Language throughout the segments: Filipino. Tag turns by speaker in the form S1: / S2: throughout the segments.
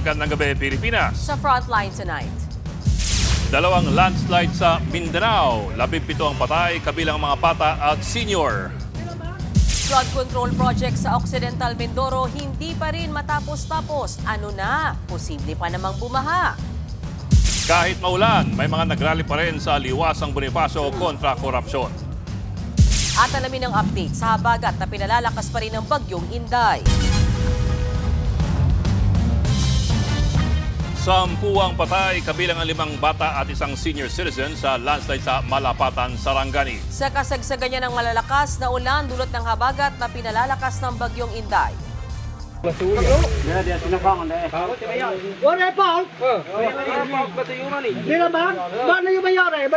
S1: Magandang gabi, Pilipinas.
S2: Sa Frontline tonight.
S1: Dalawang landslide sa Mindanao. 17 ang patay, kabilang mga bata at senior.
S2: Flood control project sa Occidental Mindoro hindi pa rin matapos-tapos. Ano na? Posible pa namang bumaha.
S1: Kahit maulan, may mga nagrally pa rin sa liwasang Bonifacio kontra korupsyon.
S2: At alamin ang update sa habagat na pinalalakas pa rin ng bagyong Inday.
S1: 10 ang patay, kabilang ang 5 bata at isang senior citizen sa landslide sa Malapatan, Sarangani.
S2: Sa kasagsagan niya ng malalakas na ulan dulot ng habagat na pinalalakas ng bagyong Inday.
S3: Ore Paul. Di naman, paano yung mayari?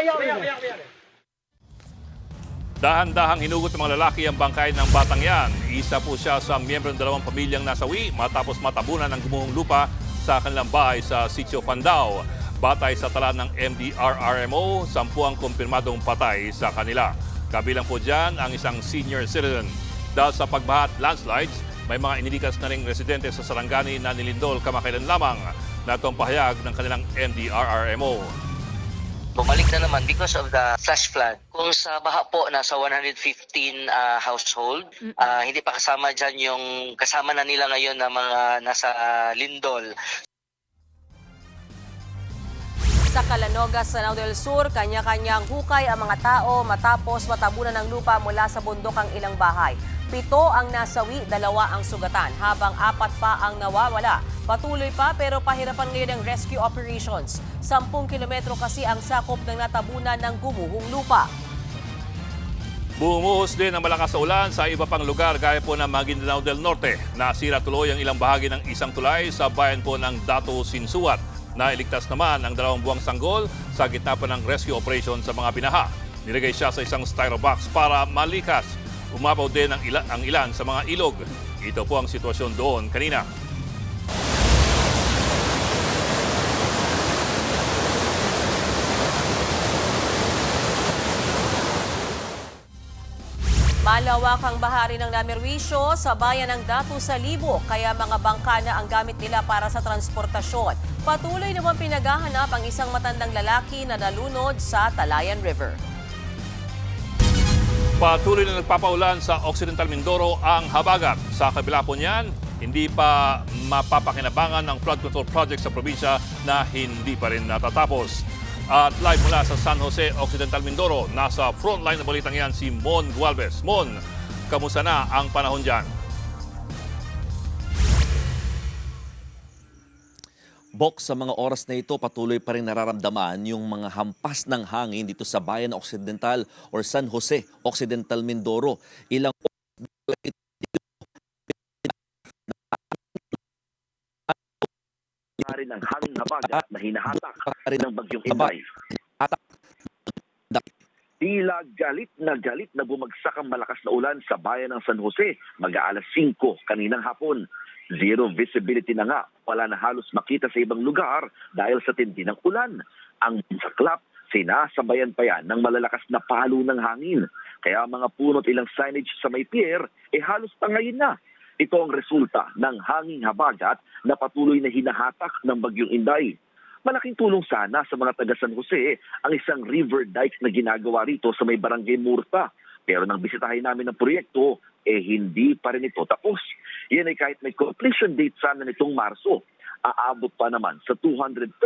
S1: Dahan-dahang hinugot ng mga lalaki ang bangkay ng batang yan. Isa po siya sa miyembro ng 2 pamilyang nasawi matapos matabunan ng gumuhong lupa sa kanilang bahay sa Sitio Pandao. Batay sa tala ng MDRRMO, 10 ang kumpirmadong patay sa kanila. Kabilang po dyan ang isang senior citizen. Dahil sa pagbaha at landslides, may mga inilikas na ring residente sa Sarangani na nilindol kamakailan lamang na itong pahayag ng kanilang MDRRMO.
S4: Bumalik na naman because of the flash flood. Kung sa baha po, nasa 115 household, hindi pa kasama dyan yung kasama na nila ngayon na mga nasa lindol.
S2: Sa Calanogas, Lanao del Sur, kanya-kanyang hukay ang mga tao matapos matabunan ng lupa mula sa bundok ang ilang bahay. 7 ang nasawi, 2 ang sugatan, habang 4 pa ang nawawala. Patuloy pa pero pahirapan ngayon ang rescue operations. 10 kilometro kasi ang sakop ng natabunan ng gumuhong lupa.
S1: Bumuhos din ang malakas na ulan sa iba pang lugar gaya po ng Maguindanao del Norte. Nasira tuloy ang ilang bahagi ng isang tulay sa bayan po ng Dato Sinsuat. Nailigtas naman ang 2 buwang sanggol sa gitna pa ng rescue operation sa mga binaha. Nilagay siya sa isang styro box para malikas. Umapaw din ang ilan sa mga ilog. Ito po ang sitwasyon doon kanina.
S2: Malawak ang bahari ng Namerwisyo sa bayan ng Datu sa Libo, kaya mga bangka na ang gamit nila para sa transportasyon. Patuloy naman pinaghahanap ang isang matandang lalaki na nalunod sa Talayan River.
S1: Patuloy na nagpapaulan sa Occidental Mindoro ang habagat. Sa kabila po niyan, hindi pa mapapakinabangan ng flood control project sa probinsya na hindi pa rin natatapos. At live mula sa San Jose, Occidental Mindoro, nasa frontline na balitang yan si Mon Gualvez. Mon, kamusta na ang panahon dyan?
S5: Bok, sa mga oras na ito, patuloy pa rin nararamdaman yung mga hampas ng hangin dito sa bayan ng Occidental or San Jose, Occidental Mindoro. Ilang
S6: rin ang hangin habagat na hinahatak ng bagyong Inday. Tila galit na bumagsak ang malakas na ulan sa bayan ng San Jose mag-aalas 5 kaninang hapon. Zero visibility na nga, wala na halos makita sa ibang lugar dahil sa tindi ng ulan. Ang saklap, sinasabayan pa yan ng malalakas na palo ng hangin. Kaya mga puno at ilang signage sa may pier, halos tangayin na. Ito ang resulta ng hanging habagat na patuloy na hinahatak ng bagyong Inday. Malaking tulong sana sa mga taga San Jose ang isang river dike na ginagawa rito sa may barangay Murta. Pero nang bisitahin namin ang proyekto, hindi pa rin ito tapos. Yan ay kahit may completion date sana nitong Marso. Aabot pa naman sa 236.8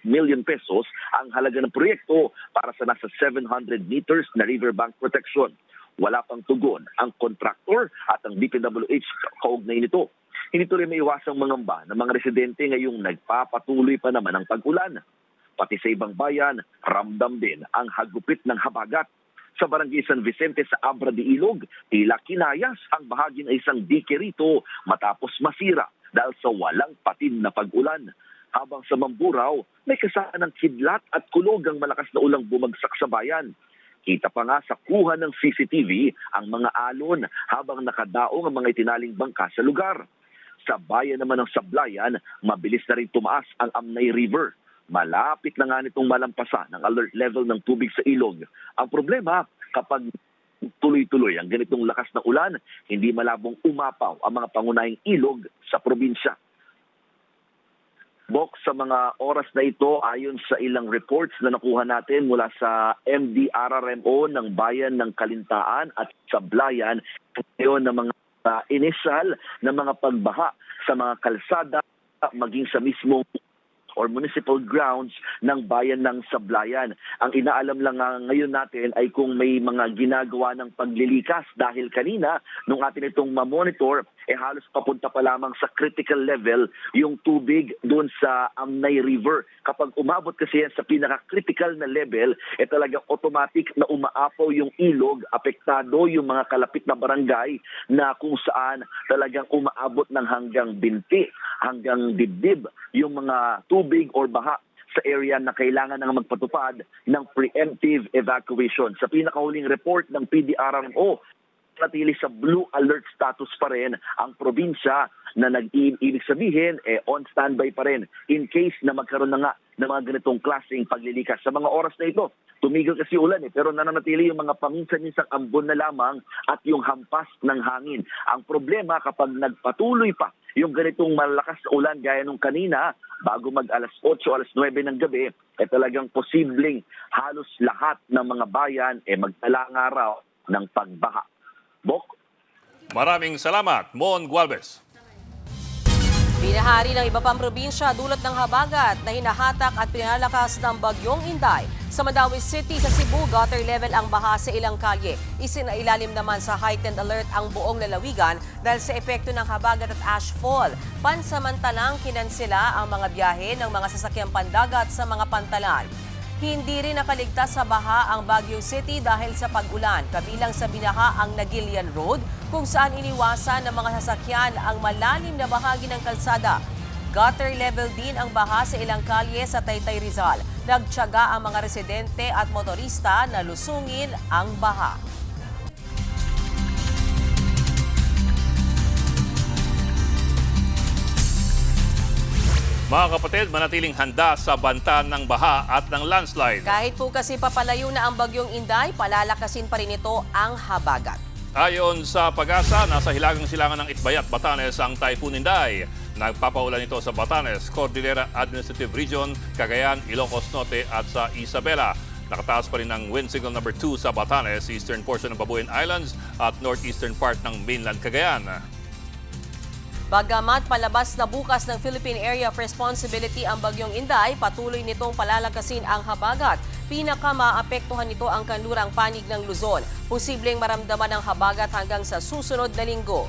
S6: million pesos ang halaga ng proyekto para sa nasa 700 meters na riverbank protection. Wala pang tugon ang kontraktor at ang DPWH kaugnay nito. Hindi rin may iwasang mangamba ng mga residente ngayong nagpapatuloy pa naman ang pag-ulan. Pati sa ibang bayan, ramdam din ang hagupit ng habagat. Sa barangay San Vicente sa Abra de Ilog, tila kinayas ang bahagi ng isang dike rito matapos masira dahil sa walang patid na pag-ulan. Habang sa Mamburao, may kasaanang kidlat at kulog ang malakas na ulang bumagsak sa bayan. Kita pa nga sa kuha ng CCTV ang mga alon habang nakadaong ang mga itinaling bangka sa lugar. Sa bayan naman ng Sablayan, mabilis na rin tumaas ang Amnay River. Malapit na nga nitong malampasan ang alert level ng tubig sa ilog. Ang problema, kapag tuloy-tuloy ang ganitong lakas ng ulan, hindi malabong umapaw ang mga pangunahing ilog sa probinsya. Bok, sa mga oras na ito, ayon sa ilang reports na nakuha natin mula sa MDRRMO ng Bayan ng Kalintaan at Sablayan, ngayon ng mga initial na mga pagbaha sa mga kalsada, maging sa mismong or municipal grounds ng Bayan ng Sablayan. Ang inaalam lang ngayon natin ay kung may mga ginagawa ng paglilikas dahil kanina, nung atin itong mamonitor, halos papunta pa lamang sa critical level yung tubig doon sa Amnay River. Kapag umabot kasi yan sa pinaka-critical na level, talagang automatic na umaapaw yung ilog, apektado yung mga kalapit na barangay na kung saan talagang umaabot ng hanggang binti, hanggang dibdib yung mga tubig or baha sa area na kailangan nang magpatupad ng preemptive evacuation. Sa pinakahuling report ng PDRMO, natili sa blue alert status pa rin ang probinsya na ibig sabihin on standby pa rin in case na magkaroon na nga ng mga ganitong klaseng paglilikas. Sa mga oras na ito, tumigil kasi ulan pero nananatili yung mga paminsan-minsang ambon na lamang at yung hampas ng hangin. Ang problema kapag nagpatuloy pa yung ganitong malakas na ulan gaya nung kanina, bago mag alas 8, alas 9 ng gabi, talagang posibleng halos lahat ng mga bayan magtalang araw ng pagbaha. Bok?
S1: Maraming salamat, Mon Gualvez.
S2: Binahari ng iba pang probinsya dulot ng habagat na hinahatak at pinalakas ng bagyong Inday. Sa Mandawi City sa Cebu, gutter level ang baha sa ilang kalye. Isinailalim naman sa heightened alert ang buong lalawigan dahil sa epekto ng habagat at ashfall. Pansamantalang kinansela ang mga biyahe ng mga sasakyang pandagat sa mga pantalan. Hindi rin nakaligtas sa baha ang Baguio City dahil sa pag-ulan. Kabilang sa binaha ang Nagilian Road kung saan iniwasan ng mga sasakyan ang malalim na bahagi ng kalsada. Gutter level din ang baha sa ilang kalye sa Taytay Rizal. Nagtiyaga ang mga residente at motorista na lusungin ang baha.
S1: Mga kapatid, manatiling handa sa banta ng baha at ng landslide.
S2: Kahit po kasi papalayo na ang bagyong Inday, palalakasin pa rin ito ang habagat.
S1: Ayon sa Pag-asa, nasa hilagang silangan ng Itbayat, Batanes ang Typhoon Inday. Nagpapaulan ito sa Batanes, Cordillera Administrative Region, Cagayan, Ilocos Norte at sa Isabela. Nakataas pa rin ang wind signal number 2 sa Batanes, eastern portion ng Babuyan Islands at northeastern part ng mainland Cagayan.
S2: Bagamat palabas na bukas ng Philippine Area of Responsibility ang bagyong Inday, patuloy nitong palalakasin ang habagat. Pinakamaapektuhan nito ang kanlurang panig ng Luzon. Posibleng maramdaman ang habagat hanggang sa susunod na linggo.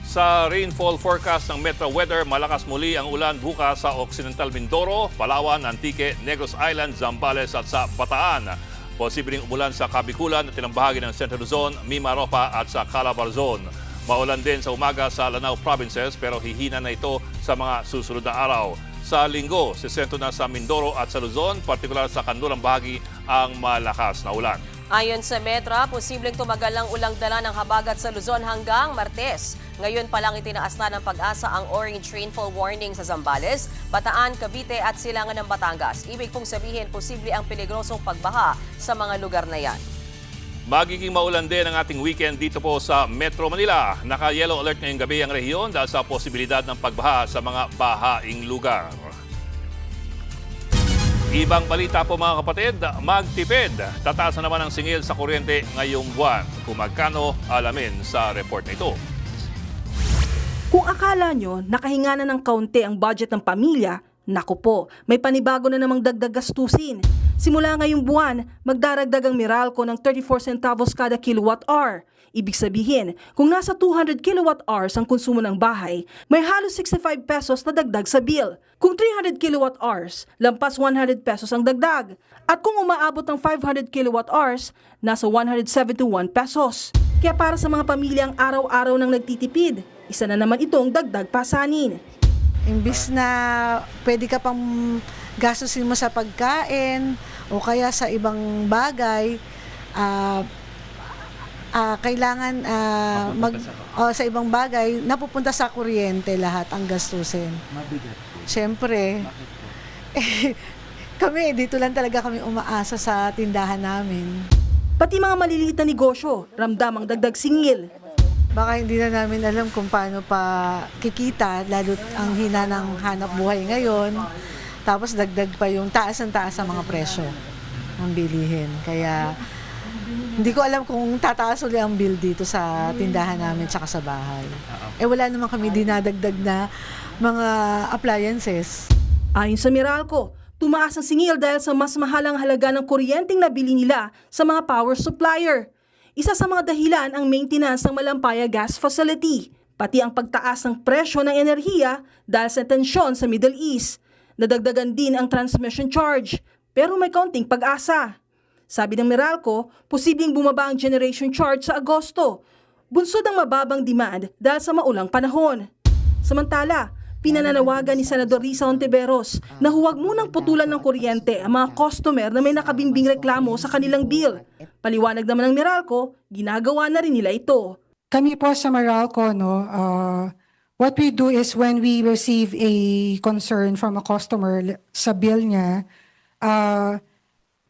S1: Sa rainfall forecast ng Metro Weather, malakas muli ang ulan bukas sa Occidental Mindoro, Palawan, Antique, Negros Island, Zambales at sa Bataan. Posibleng umulan sa Kabikulan at ilang bahagi ng Central Luzon, Mimaropa at sa Calabarzon. Maulan din sa umaga sa Lanao provinces pero hihina na ito sa mga susunod na araw. Sa linggo, sisento na sa Mindoro at sa Luzon, partikular sa kanlurang bahagi ang malakas na ulan.
S2: Ayon sa Metra, posibleng tumagal ang ulang dala ng habagat sa Luzon hanggang Martes. Ngayon pa lang itinaas na ng Pag-asa ang orange rainfall warning sa Zambales, Bataan, Cavite at Silangan ng Batangas. Ibig pong sabihin, posible ang peligrosong pagbaha sa mga lugar na yan.
S1: Magiging maulan din ang ating weekend dito po sa Metro Manila. Naka-yellow alert ngayong gabi ang rehiyon dahil sa posibilidad ng pagbaha sa mga bahaing lugar. Ibang balita po mga kapatid, magtipid. Tataas na naman ang singil sa kuryente ngayong buwan. Kung magkano, alamin sa report na ito.
S7: Kung akala nyo nakahinga na ng kaunti ang budget ng pamilya, naku po, may panibago na namang dagdag gastusin. Simula ngayong buwan, magdaragdag ang Meralco ng 34 centavos kada kilowatt-hour. Ibig sabihin, kung nasa 200 kilowatt-hours ang konsumo ng bahay, may halos 65 pesos na dagdag sa bill. Kung 300 kilowatt-hours, lampas 100 pesos ang dagdag. At kung umaabot ng 500 kilowatt-hours, nasa 171 pesos. Kaya para sa mga pamilyang araw-araw nang nagtitipid, isa na naman itong dagdag pasanin.
S8: Imbis na pwede ka pang gastusin mo sa pagkain o kaya sa ibang bagay, kailangan sa ibang bagay, napupunta sa kuryente lahat ang gastusin.
S3: Mabigat.
S8: Siyempre, kami dito lang talaga kami umaasa sa tindahan namin.
S7: Pati mga maliliit na negosyo, ramdam ang dagdag singil.
S8: Baka hindi na namin alam kung paano pa kikita, lalo ang hina ng hanap buhay ngayon. Tapos dagdag pa yung taas ang mga presyo ng bilihin. Kaya hindi ko alam kung tataas ulit ang bill dito sa tindahan namin tsaka sa bahay. Wala naman kami dinadagdag na mga appliances.
S7: Ayon sa Meralco, tumaas ang singil dahil sa mas mahalang halaga ng kuryenteng nabili nila sa mga power supplier. Isa sa mga dahilan ang maintenance ng Malampaya Gas Facility, pati ang pagtaas ng presyo ng enerhiya dahil sa tensyon sa Middle East. Nadagdagan din ang transmission charge, pero may kaunting pag-asa. Sabi ng Meralco, posibleng bumaba ang generation charge sa Agosto. Bunsod ang mababang demand dahil sa maulang panahon. Samantala, pinananawagan ni Senador Risa Hontiveros na huwag munang putulan ng kuryente ang mga customer na may nakabimbing reklamo sa kanilang bill. Paliwanag naman ng Meralco, ginagawa na rin nila ito.
S9: Kami po sa Meralco, what we do is when we receive a concern from a customer sa bill niya,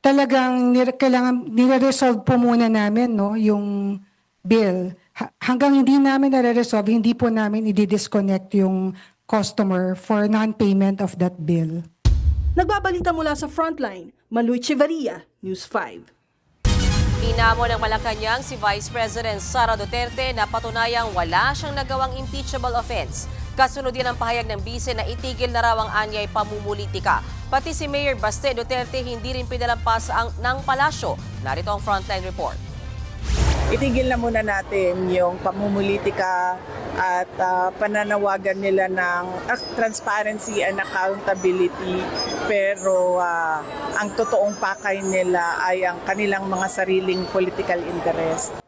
S9: talagang kailangan nire-resolve po muna namin yung bill. Hanggang hindi namin nare-resolve, hindi po namin i-disconnect yung customer for non-payment of that bill.
S7: Nagbabalita mula sa Frontline, Maluy Chivaria, News 5.
S2: Inamo ng Malacanang si Vice President Sara Duterte na patunayang wala siyang nagawang impeachable offense. Kasunod din ang pahayag ng bise na itigil na raw ang anyay pamumulitika. Pati si Mayor Baste Duterte hindi rin pinalampas ng palasyo. Narito ang Frontline Report.
S10: Itigil na muna natin yung pamumulitika at pananawagan nila ng transparency and accountability, pero ang totoong pakay nila ay ang kanilang mga sariling political interest.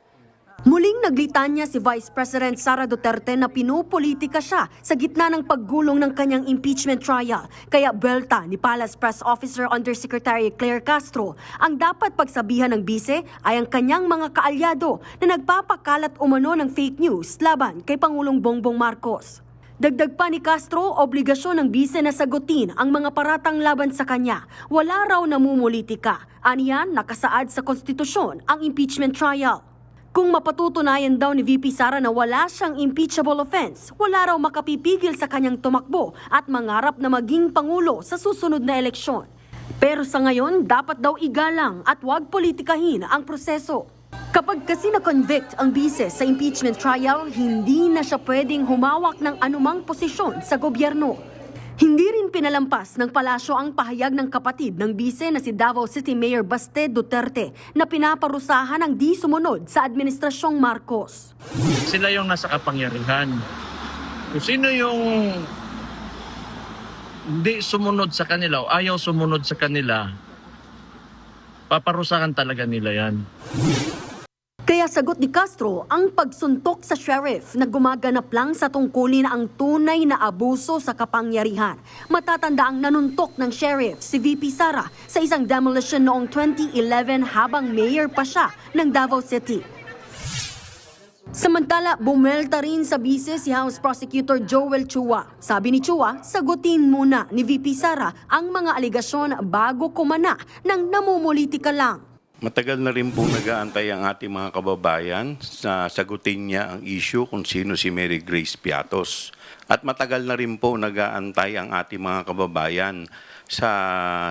S11: Muling naglitanya si Vice President Sara Duterte na pinupolitika siya sa gitna ng paggulong ng kanyang impeachment trial. Kaya belta ni Palace Press Officer Undersecretary Claire Castro, ang dapat pagsabihan ng bise ay ang kanyang mga kaalyado na nagpapakalat umano ng fake news laban kay Pangulong Bongbong Marcos. Dagdag pa ni Castro, obligasyon ng bise na sagutin ang mga paratang laban sa kanya. Wala raw namumulitika. Aniyan, nakasaad sa konstitusyon ang impeachment trial. Kung mapatutunayan daw ni VP Sara na wala siyang impeachable offense, wala raw makapipigil sa kanyang tumakbo at mangarap na maging pangulo sa susunod na eleksyon. Pero sa ngayon, dapat daw igalang at huwag politikahin ang proseso. Kapag kasi na-convict ang bise sa impeachment trial, hindi na siya pwedeng humawak ng anumang posisyon sa gobyerno. Hindi rin pinalampas ng palasyo ang pahayag ng kapatid ng bise na si Davao City Mayor Baste Duterte na pinaparusahan ang di sumunod sa administrasyong Marcos.
S12: Sila yung nasa kapangyarihan. Kung sino yung hindi sumunod sa kanila o ayaw sumunod sa kanila, paparusahan talaga nila yan.
S11: Kaya sagot ni Castro, ang pagsuntok sa sheriff na gumaganap lang sa tungkulin ang tunay na abuso sa kapangyarihan. Matatanda ang nanuntok ng sheriff si VP Sara sa isang demolition noong 2011 habang mayor pa siya ng Davao City. Samantala, bumelta rin sa bise si House Prosecutor Joel Chua. Sabi ni Chua, sagutin muna ni VP Sara ang mga aligasyon bago kumana ng namumulitika lang.
S13: Matagal na rin po nag-aantay ang ating mga kababayan sa sagutin niya ang issue kung sino si Mary Grace Piatos. At matagal na rin po nag-aantay ang ating mga kababayan sa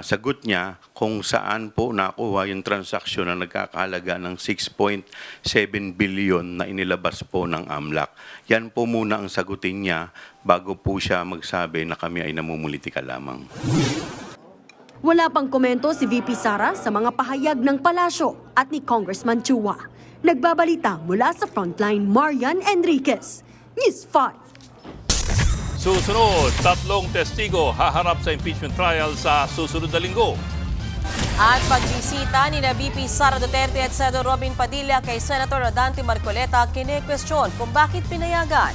S13: sagot niya kung saan po nakuha yung transaksyon na nagkakahalaga ng 6.7 billion na inilabas po ng AMLAC. Yan po muna ang sagutin niya bago po siya magsabi na kami ay namumulitika lamang.
S11: Wala pang komento si VP Sara sa mga pahayag ng palasyo at ni Congressman Chua. Nagbabalita mula sa Frontline, Marian Enriquez, News 5.
S1: Susunod, 3 testigo haharap sa impeachment trial sa susunod na linggo.
S2: At pagbisita ni VP Sara Duterte at Senador Robin Padilla kay Senator Rodante Marcoleta, kine-question kung bakit pinayagan.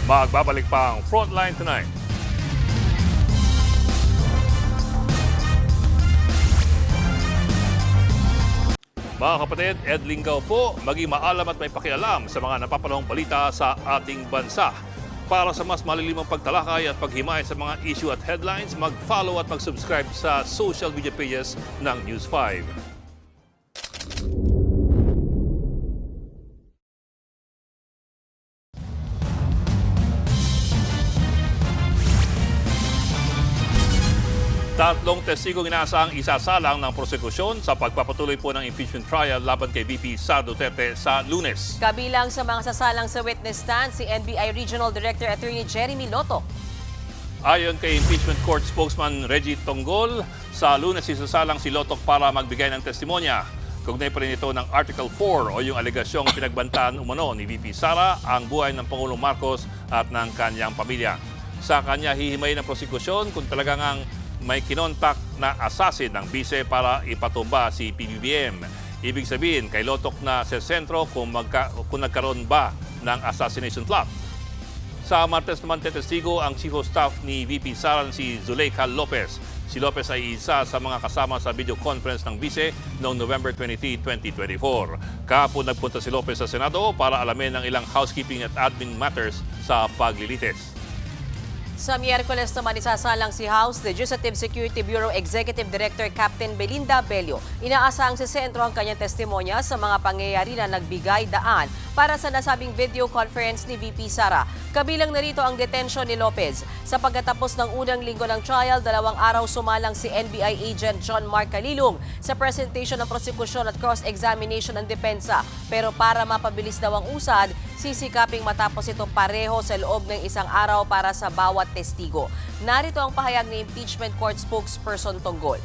S1: Magbabalik pa ang Frontline tonight. Mga kapatid, Ed Lingaw po, maging maalam at may pakialam sa mga napapanahong balita sa ating bansa. Para sa mas malilimang pagtalakay at paghimay sa mga issue at headlines, mag-follow at mag-subscribe sa social media pages ng News 5. Tatlong testigong inaasahang isasalang ng prosekusyon sa pagpapatuloy po ng impeachment trial laban kay VP Sara Duterte sa Lunes.
S2: Kabilang sa mga sasalang sa witness stand si NBI Regional Director Attorney Jeremy Loto.
S1: Ayon kay impeachment court spokesman Reggie Tonggol, sa Lunes isasalang si Lotok para magbigay ng testimonya. Kaugnay pa rin ito ng Article 4 o yung alegasyong pinagbantaan umano ni VP Sara ang buhay ng Pangulong Marcos at ng kanyang pamilya. Sa kanya hihimay ng prosekusyon kung talagang ang may kinontak na assassin ng bise para ipatumba si PBBM. Ibig sabihin, kay Lotok na sa sentro kung nagkaroon ba ng assassination plot. Sa Martes naman tetestigo ang Chief of Staff ni VP Sara si Zuleika Lopez. Si Lopez ay isa sa mga kasama sa video conference ng bise noong November 23, 2024. Kahapon nagpunta si Lopez sa Senado para alamin ang ilang housekeeping at admin matters sa paglilitis.
S2: Sa Miyerkules naman isasalang si House Legislative Security Bureau Executive Director Captain Belinda Bello. Inaasahang sa sentro ang kanyang testimonya sa mga pangyayari na nagbigay daan para sa nasabing video conference ni VP Sara. Kabilang narito ang detention ni Lopez. Sa pagkatapos ng unang linggo ng trial, 2 araw sumalang si NBI agent John Mark Calilong sa presentation ng prosekusyon at cross-examination ng depensa. Pero para mapabilis daw ang usad, sisikaping matapos ito pareho sa loob ng 1 araw para sa bawat testigo. Narito ang pahayag ni impeachment court spokesperson Tonggol.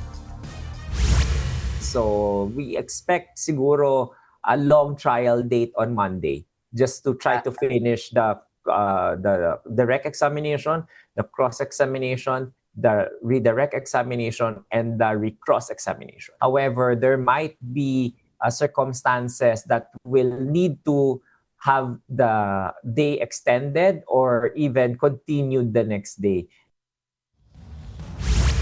S14: So we expect siguro a long trial date on Monday just to try to finish the direct examination, the cross-examination, the redirect examination, and the recross examination. However, there might be circumstances that will need to have the day extended or even continued the next day.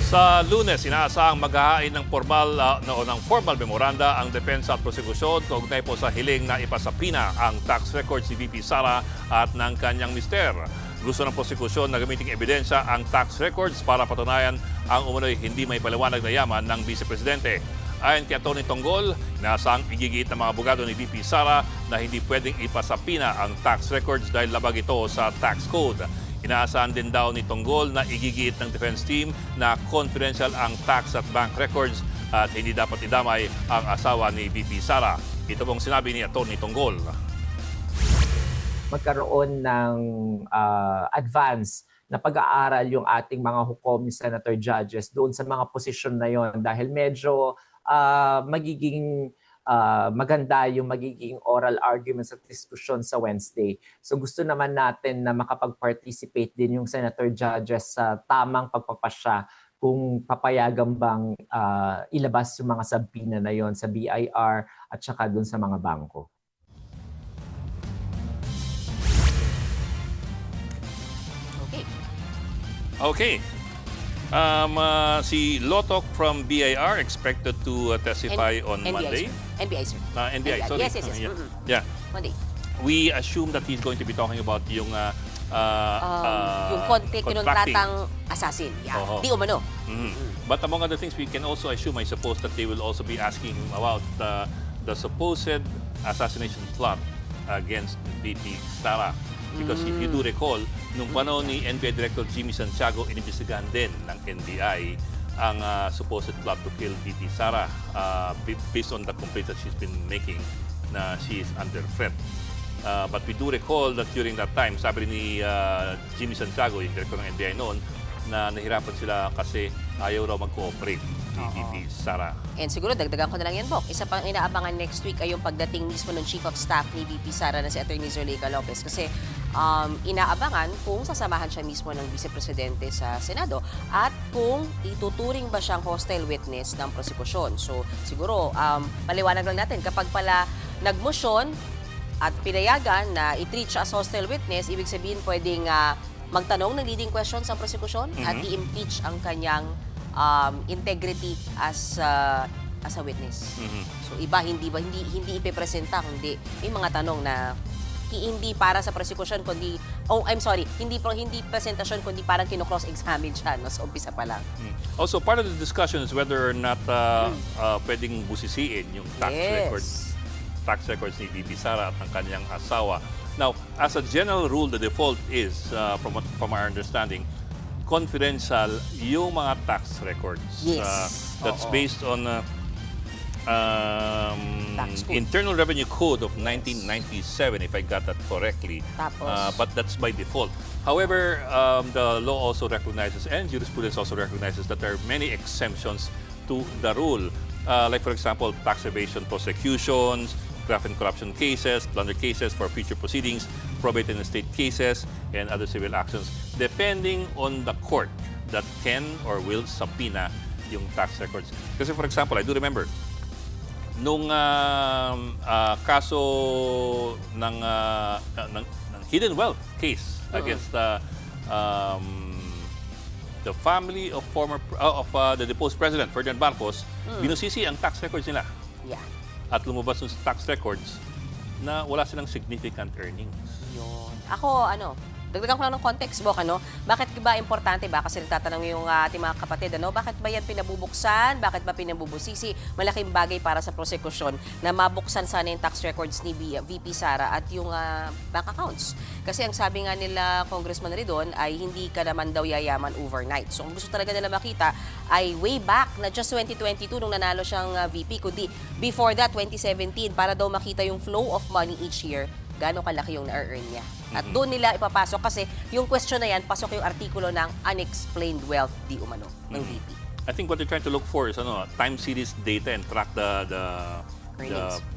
S1: Sa Lunes, inaasahang maghahain ng formal memoranda ang depensa at prosekusyon kaugnay po sa hiling na ipasapina ang tax records ni VP Sara at ng kanyang mister. Gusto ng prosekusyon na gamiting ebidensya ang tax records para patunayan ang umunoy hindi may paliwanag na yaman ng Vice Presidente. Ayon kay Atty. Tonggol, inaasahang igigiit ng mga abogado ni VP Sara na hindi pwedeng ipasapina ang tax records dahil labag ito sa tax code. Inaasahan din daw ni Tonggol na igigiit ng defense team na confidential ang tax at bank records at hindi dapat idamay ang asawa ni VP Sara. Ito pong sinabi ni Atty. Tonggol.
S14: Magkaroon ng advance na pag-aaral yung ating mga hukom, senator, judges doon sa mga posisyon na yon dahil medyo magiging maganda yung magiging oral arguments at diskusyon sa Wednesday. So gusto naman natin na makapag-participate din yung senator judges sa tamang pagpapasya kung papayagan bang ilabas yung mga sabina na yon sa BIR at saka dun sa mga bangko.
S1: Okay. Si Lotok from BIR expected to testify on
S2: NBI,
S1: Monday.
S2: Sir. NBI, sir.
S1: NBI, sorry.
S2: Yes.
S1: Yeah.
S2: Monday.
S1: We assume that he's going to be talking about yung
S2: Yung kinuntratang assassin. Yeah. Di umano.
S1: But among other things, we can also assume, I suppose, that they will also be asking him about the supposed assassination plot against VP Sara. Because if you do recall, nung panahon ni NBI Director Jimmy Santiago, inimbestigahan din ng NBI ang supposed plot to kill VP Sara based on the complaint that she's been making na she is under threat. But we do recall that during that time, sabi ni Jimmy Santiago, yung director ng NBI noon, na nahirapan sila kasi ayaw raw mag-cooperate ni VP Sara.
S2: And siguro dagdagan ko na lang yan, Bok. Isa pang inaabangan next week ay yung pagdating mismo ng Chief of Staff ni VP Sara na si Atty. Zuleika Lopez. Kasi inaabangan kung sasamahan siya mismo ng Vice Presidente sa Senado at kung ituturing ba siyang hostile witness ng prosekusyon. So siguro paliwanag lang natin kapag pala nagmosyon at pinayagan na i-treat siya as hostile witness, ibig sabihin pwedeng magtanong ng leading questions sa prosekusyon at i-impeach ang kanyang integrity as a witness. So iba hindi ipepresenta kundi may mga tanong na hindi para sa prosecution kundi hindi presentasyon kundi parang kino-cross-examine siya no sa umpisa pa lang.
S1: Also part of the discussion is whether or not pwedeng busisiin yung tax records ni VP Sara at ng kanyang asawa. Now, as a general rule, the default is from our understanding, confidential yung mga tax records.
S2: Yes.
S1: That's
S2: Oo.
S1: based on
S2: Tax code.
S1: Internal Revenue Code of 1997, if I got that correctly.
S2: Tapos?
S1: But that's by default. However, the law also recognizes, and jurisprudence also recognizes, that there are many exemptions to the rule. Like, for example, tax evasion prosecutions, graft and corruption cases, plunder cases for future proceedings, probate and estate cases, and other civil actions, depending on the court that can or will subpoena yung tax records. Kasi, for example, I do remember, nung kaso ng hidden wealth case against the family of the deposed president Ferdinand Marcos, binusisi ang tax records nila.
S2: Yeah.
S1: At lumabas yung tax records na wala silang significant earnings.
S2: Yun. Ako, dagdagan ko lang ng context, Bok, Bakit ba importante ba? Kasi nagtatanong yung ating mga kapatid, bakit ba yan pinabubuksan? Bakit ba pinabubusisi? Malaking bagay para sa prosekusyon na mabuksan sana yung tax records ni VP Sara at yung bank accounts. Kasi ang sabi nga nila, Congressman Ridon, ay hindi ka naman daw yayaman overnight. So, ang gusto talaga nila makita ay way back, na just 2022 nung nanalo siyang VP, kundi before that, 2017, para daw makita yung flow of money each year, gaano kalaki yung na-earn niya. At doon nila ipapasok kasi yung question na yan, pasok yung artikulo ng unexplained wealth di umano ng VP.
S1: I think what they're trying to look for is time series data and track the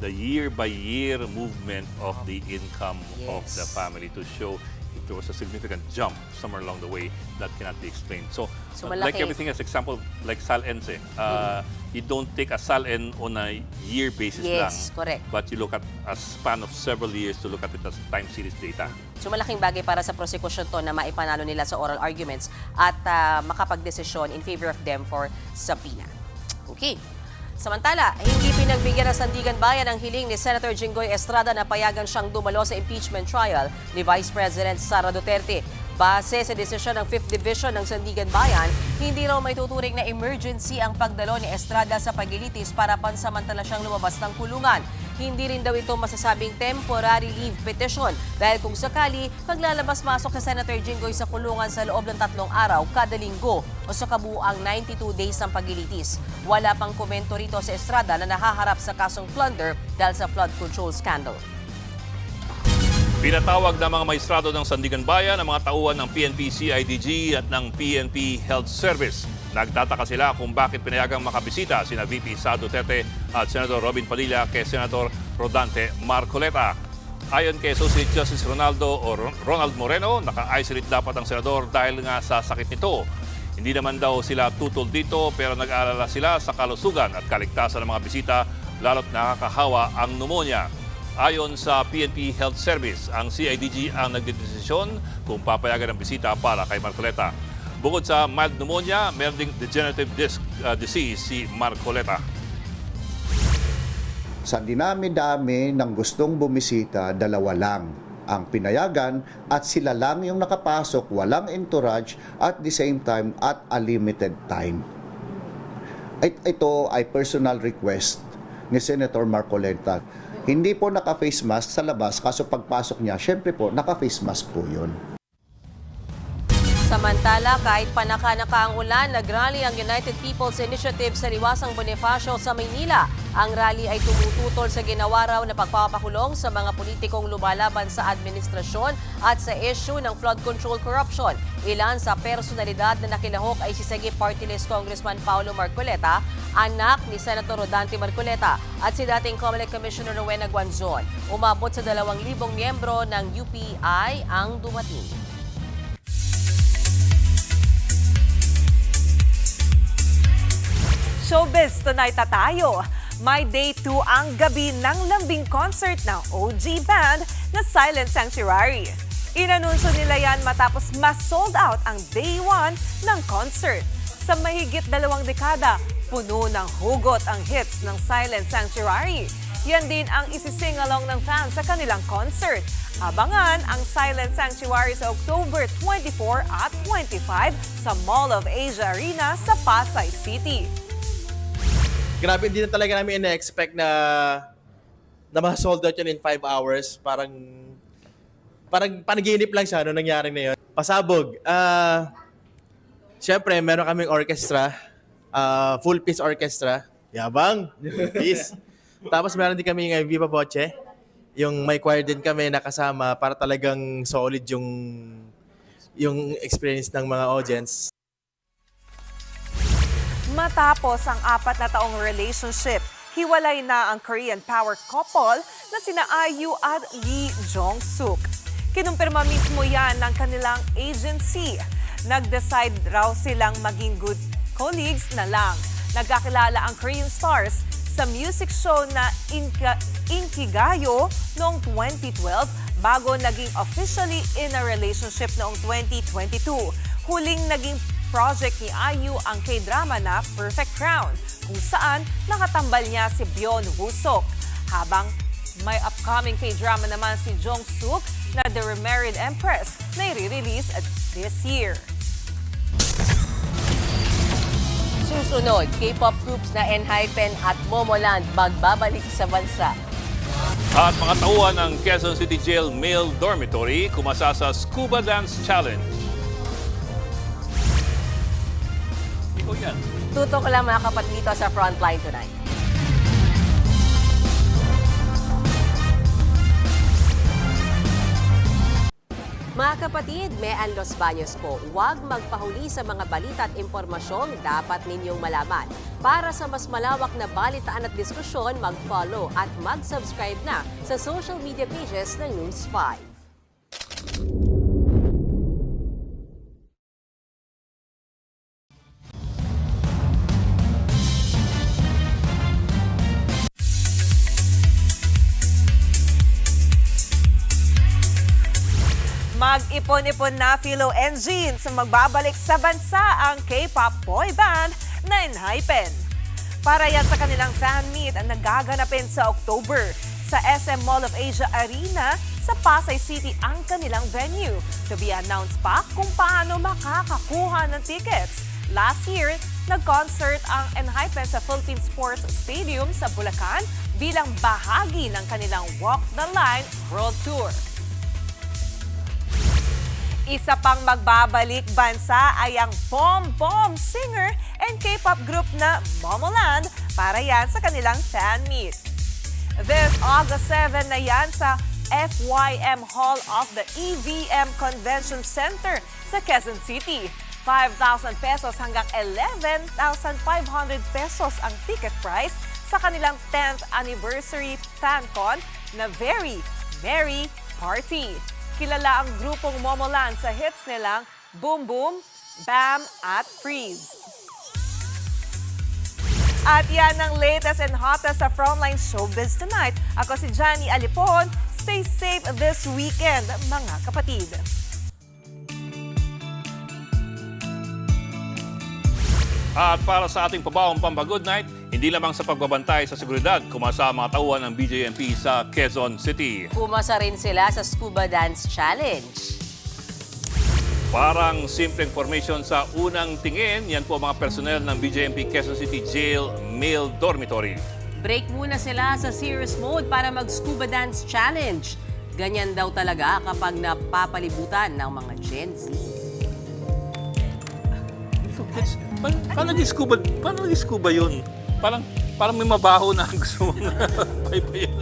S1: year-by-year movement of the income of the family to show if there was a significant jump somewhere along the way that cannot be explained. So like everything as example, like SALN, you don't take a SALN on a year basis lang.
S2: Correct.
S1: But you look at a span of several years to look at it as time series data.
S2: So malaking bagay para sa prosecution to na maipanalo nila sa oral arguments at makapagdesisyon in favor of them for subpoena. Okay. Samantala, hindi pinagbigyan ng Sandigan Bayan ang hiling ni Senator Jinggoy Estrada na payagan siyang dumalo sa impeachment trial ni Vice President Sara Duterte. Base sa desisyon ng 5th Division ng Sandigan Bayan, hindi raw may tuturing na emergency ang pagdalo ni Estrada sa Pagilitis para pansamantala siyang lumabas ng kulungan. Hindi rin daw ito masasabing temporary leave petition dahil kung sakali, paglalabas-masok sa Senator Jinggoy sa kulungan sa loob ng 3 araw kada linggo o sa kabuuang 92 days ng Pagilitis. Wala pang komento rito sa Estrada na nahaharap sa kasong plunder dahil sa flood control scandal.
S1: Pinatawag ng mga maestrado ng Sandigan Bayan ang mga tauhan ng PNP CIDG at ng PNP Health Service. Nagtataka sila kung bakit pinayagang makabisita sina VP Sara Duterte at Senator Robin Padilla kay Senator Rodante Marcoleta. Ayon kay Associate Justice Ronald Moreno, naka-isolate dapat ang senador dahil nga sa sakit nito. Hindi naman daw sila tutol dito pero nag-aalala sila sa kalusugan at kaligtasan ng mga bisita lalo't nakakahawa ang pneumonia. Ayon sa PNP Health Service, ang CIDG ang nagdedesisyon kung papayagan ang bisita para kay Marcoleta. Bukod sa mild pneumonia, meron ding degenerative disc disease si Marcoleta.
S15: Sa dinami-dami ng gustong bumisita, 2 lang ang pinayagan at sila lang yung nakapasok, walang entourage at the same time at a limited time. Ito ay personal request ni Senator Marcoleta. Hindi po naka-face mask sa labas, kaso pagpasok niya, syempre po, naka-face mask po yun.
S2: Samantala, kahit panaka-naka ang ulan, nag-rally ang United People's Initiative sa Liwasang Bonifacio sa Maynila. Ang rally ay tumututol sa ginawa raw na pagpapakulong sa mga politikong lumalaban sa administrasyon at sa issue ng flood control corruption. Ilan sa personalidad na nakilahok ay si Sagip Party List Congressman Paulo Marcoleta, anak ni Senator Rodante Marcoleta at si dating COMELEC Commissioner Rowena Guanzon. Umabot sa 2,000 miyembro ng UPI ang dumating.
S16: Showbiz tonight na tayo. May day 2 ang gabi ng lambing concert ng OG band na Silent Sanctuary. Inanunsyo nila yan matapos mas-sold out ang day 1 ng concert. Sa mahigit 2 dekada, puno ng hugot ang hits ng Silent Sanctuary. Yan din ang isising-along ng fans sa kanilang concert. Abangan ang Silent Sanctuary sa October 24 at 25 sa Mall of Asia Arena sa Pasay City.
S17: Grabe, hindi na talaga namin ina-expect na ma-sold out yun in 5 hours. Parang panaginip lang siya nung nangyari na yun. Pasabog. Siyempre, meron kaming orchestra, full piece orchestra. Yabang, full piece. Tapos meron din kami yung Viva Voce, yung may choir din kami nakasama para talagang solid yung experience ng mga audience.
S16: Matapos ang 4 na taong relationship, hiwalay na ang Korean power couple na sina IU at Lee Jong-suk. Kinumpirma mismo yan ng kanilang agency. Nag-decide raw silang maging good colleagues na lang. Nagkakilala ang Korean stars sa music show na Inkigayo noong 2012 bago naging officially in a relationship noong 2022. Huling naging project ni IU ang K-drama na Perfect Crown, kung saan nakatambal niya si Byeon Woo-suk. Habang may upcoming K-drama naman si Jong-suk na The Remarried Empress na i-release this year.
S2: Susunod, K-pop groups na ENHYPEN at Momoland magbabalik sa bansa.
S1: At mga tauhan ng Quezon City Jail Male Dormitory kumasa sa Scuba Dance Challenge. Ikaw yan.
S2: Tutok lang mga kapatid dito sa Frontline tonight. Mga kapatid, Mean Los Baños po, huwag magpahuli sa mga balita at impormasyong dapat ninyong malaman. Para sa mas malawak na balitaan at diskusyon, mag-follow at mag-subscribe na sa social media pages ng News 5.
S16: Mag-ipon-ipon na Philo Engines, magbabalik sa bansa ang K-pop boy band na ENHYPEN. Para yan sa kanilang fan meet ang nagaganapin sa October sa SM Mall of Asia Arena sa Pasay City ang kanilang venue. To be announced pa kung paano makakakuha ng tickets. Last year, nag-concert ang ENHYPEN sa Philippine Sports Stadium sa Bulacan bilang bahagi ng kanilang Walk the Line World Tour. Isa pang magbabalik bansa ay ang Pom-Pom singer and K-pop group na Momoland para yan sa kanilang fan meet. This August 7 na yan sa FYM Hall of the EVM Convention Center sa Quezon City. 5,000 pesos hanggang 11,500 pesos ang ticket price sa kanilang 10th anniversary FanCon na Very Merry Party. Kilala ang grupong Momoland sa hits nilang Boom Boom, Bam at Freeze. At yan ang latest and hottest sa Frontline Showbiz Tonight. Ako si Johnny Alipon. Stay safe this weekend, mga kapatid.
S1: At para sa ating pabawang Good Night, hindi lamang sa pagbabantay sa seguridad, kumasa ang mga tauhan ng BJMP sa Quezon City.
S2: Pumasa rin sila sa Scuba Dance Challenge.
S1: Parang simpleng formation sa unang tingin, yan po mga personnel ng BJMP Quezon City Jail Male Dormitory.
S2: Break muna sila sa serious mode para mag-Scuba Dance Challenge. Ganyan daw talaga kapag napapalibutan ng mga Gen Z.
S1: Paano nag-scuba yun? Parang may mabaho na gusto mong paypayan.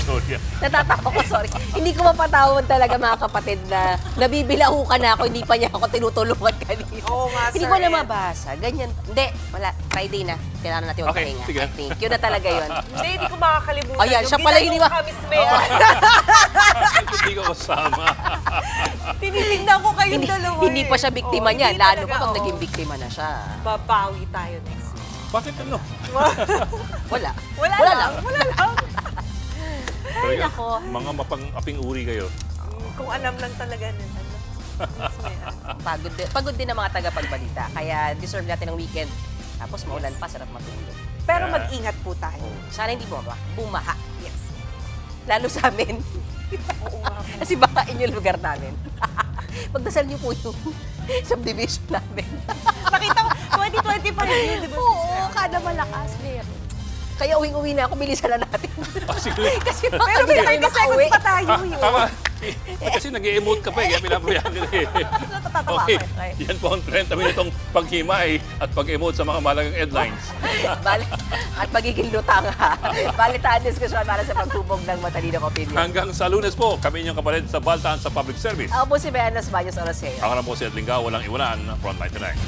S1: Sorry.
S2: Natatawa ko, sorry. Hindi ko mapatawad talaga mga kapatid na nabibilahu ka na ako, hindi pa niya ako tinutulungan kanina.
S16: Oo nga,
S2: Hindi
S16: Sir
S2: ko na
S16: Ed.
S2: mabasa. Ganyan. Hindi, wala. Friday na. Kailangan natin
S1: Okay,
S2: magpahinga.
S1: sige.
S2: Thank you na talaga yun.
S16: Hindi ko makakalimutan.
S2: Ayan, siya pala hindi
S1: Hindi ko kasama.
S16: Tinitingnan ko kayong dalawa.
S2: Hindi pa siya biktima
S16: Oo,
S2: niya.
S16: hindi
S2: Lalo
S16: talaga,
S2: pa pag
S16: oo.
S2: naging biktima na siya.
S16: Babawi tayo next week.
S1: Bakit ano?
S2: Wala.
S16: Wala lang.
S2: Ay, nako.
S1: Mga mapang-aping uri kayo.
S16: Kung alam lang talaga nila.
S2: Pagod din ang mga tagapagbalita. Kaya deserve natin ng weekend. Tapos maulan pa, sarap matulog.
S16: Pero
S1: Yeah.
S16: mag-ingat po tayo.
S2: Sana hindi bumaha.
S16: Yes.
S2: Lalo sa amin.
S16: Oo nga po.
S2: Kasi bahain yung lugar namin. Pagdasal niyo po yung subdivision namin.
S16: Nakita ko, 2025 yun, di ba?
S2: Oo, kada malakas. Meron. Kaya uwing-uwi na ako, bilisan na natin.
S1: Sige.
S2: Kasi
S16: Pero may 30 seconds pa tayo.
S1: Tama. Kasi nag-emote ka pa kaya pinapabayaan ka eh.
S2: Natatawa
S1: Okay,
S2: ako. Okay.
S1: yan po ang 30 minutong paghimay at pag-emote sa mga malagang headlines.
S2: At magiging lutang ha. Balitaan diskusyon para sa pagtubog ng matalinong opinion.
S1: Hanggang sa Lunes po, kami inyong kapatid sa Baltaan sa Public Service.
S2: Ako po si Beanas Baños Oroseo.
S1: Ako na po si Edlin Gao, walang iwanan, Frontline Tonight.